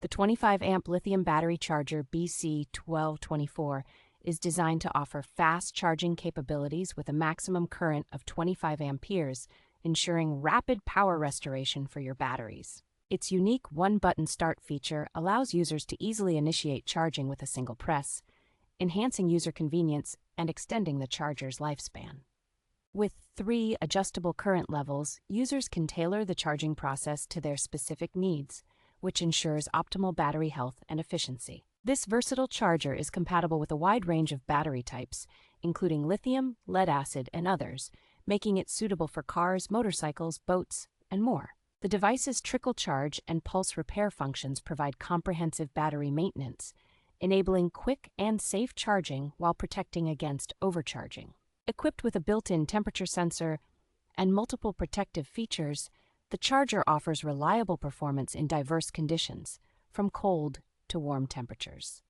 The 25-amp Lithium Battery Charger BC-1224 is designed to offer fast charging capabilities with a maximum current of 25 amperes, ensuring rapid power restoration for your batteries. Its unique one-button start feature allows users to easily initiate charging with a single press, enhancing user convenience and extending the charger's lifespan. With 3 adjustable current levels, users can tailor the charging process to their specific needs, which ensures optimal battery health and efficiency. This versatile charger is compatible with a wide range of battery types, including lithium, lead-acid, and others, making it suitable for cars, motorcycles, boats, and more. The device's trickle charge and pulse repair functions provide comprehensive battery maintenance, enabling quick and safe charging while protecting against overcharging. Equipped with a built-in temperature sensor and multiple protective features, the charger offers reliable performance in diverse conditions, from cold to warm temperatures.